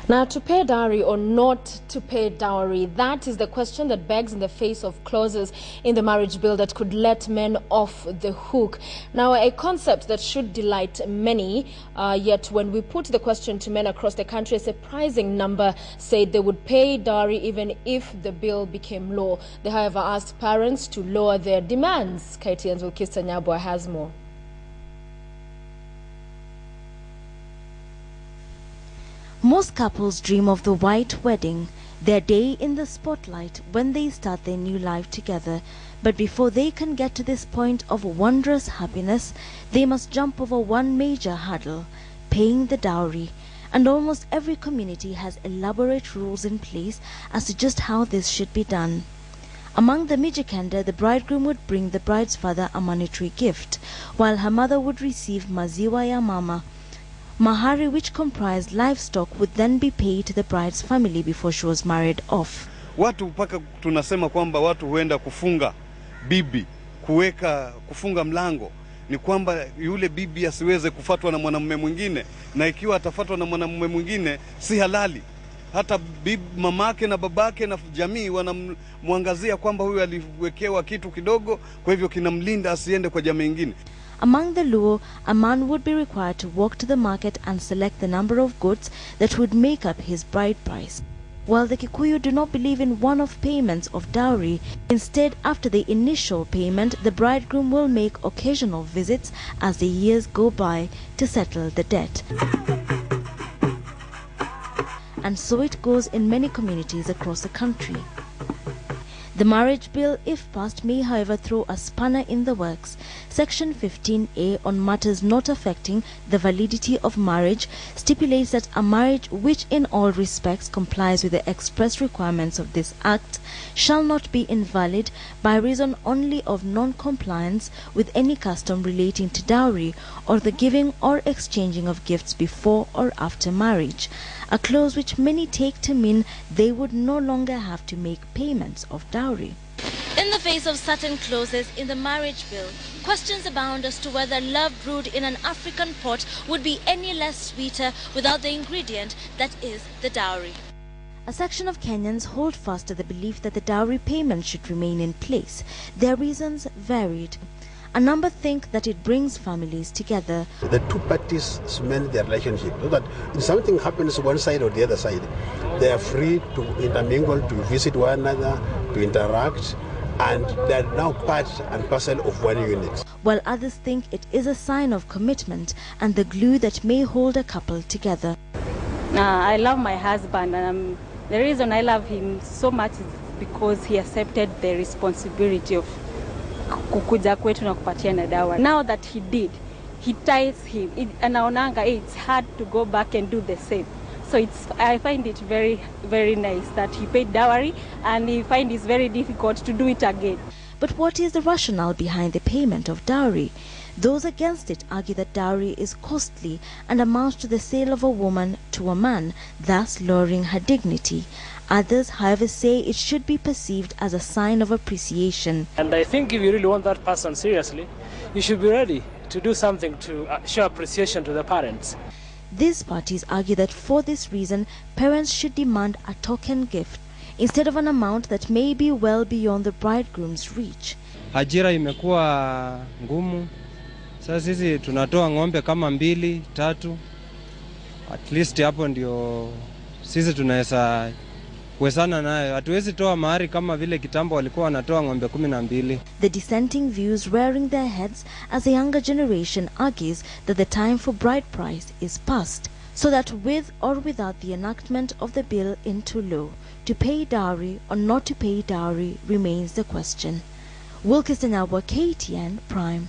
Now, to pay dowry or not to pay dowry, that is the question that begs in the face of clauses in the marriage bill that could let men off the hook. Now, a concept that should delight many, yet when we put the question to men across the country, a surprising number said they would pay dowry even if the bill became law. They, however, asked parents to lower their demands. KTN's Wilkista Nyabwa has more. Most couples dream of the white wedding, their day in the spotlight when they start their new life together. But before they can get to this point of wondrous happiness, they must jump over one major hurdle, paying the dowry. And almost every community has elaborate rules in place as to just how this should be done. Among the Mijikenda, the bridegroom would bring the bride's father a monetary gift, while her mother would receive maziwa ya mama. Mahari, which comprised livestock, would then be paid to the bride's family before she was married off. Watu mpaka tunasema kwamba watu huenda kufunga bibi, kufunga mlango, ni kwamba yule bibi asiweze kufuatwa na mwanamume mwingine, na ikiwa atafuatwa na mwanamume mwingine si halali. Hata mamake na babake na jamii wanamwangazia kwamba huyu aliwekewa kitu kidogo, kwa hivyo kinamlinda asiende kwa jamii nyingine. Among the Luo, a man would be required to walk to the market and select the number of goods that would make up his bride price. While the Kikuyu do not believe in one-off payments of dowry, instead, after the initial payment, the bridegroom will make occasional visits as the years go by to settle the debt. And so it goes in many communities across the country. The marriage bill, if passed, may however throw a spanner in the works. Section 15A on matters not affecting the validity of marriage stipulates that a marriage which in all respects complies with the express requirements of this Act shall not be invalid by reason only of non-compliance with any custom relating to dowry or the giving or exchanging of gifts before or after marriage, a clause which many take to mean they would no longer have to make payments of dowry. In the face of certain clauses in the marriage bill, questions abound as to whether love brewed in an African pot would be any less sweeter without the ingredient that is the dowry. A section of Kenyans hold fast to the belief that the dowry payment should remain in place. Their reasons varied. A number think that it brings families together. The two parties cement their relationship so that if something happens one side or the other side, they are free to intermingle, to visit one another, to interact, and they are now part and parcel of one unit. While others think it is a sign of commitment and the glue that may hold a couple together. I love my husband, and the reason I love him so much is because he accepted the responsibility of kukuja kwetu na kupatiana dawa. Now that he did, he ties him. Anaonanga it's hard to go back and do the same. So I find it very, very nice that he paid dowry, and he finds it's very difficult to do it again. But what is the rationale behind the payment of dowry? Those against it argue that dowry is costly and amounts to the sale of a woman to a man, thus lowering her dignity. Others, however, say it should be perceived as a sign of appreciation. And I think if you really want that person seriously, you should be ready to do something to show appreciation to the parents. These parties argue that for this reason, parents should demand a token gift instead of an amount that may be well beyond the bridegroom's reach. Ajira imekuwa ngumu. Sasa sisi tunatoa ng'ombe kama 2, 3. At least hapo ndio sisi tunaweza kuwezana nayo. Hatuwezi toa mahari kama vile kitambo walikuwa wanatoa ng'ombe 12. The dissenting views rearing their heads as the younger generation argues that the time for bride price is past, so that with or without the enactment of the bill into law, to pay dowry or not to pay dowry remains the question. Wilkista Nyabwa, KTN Prime.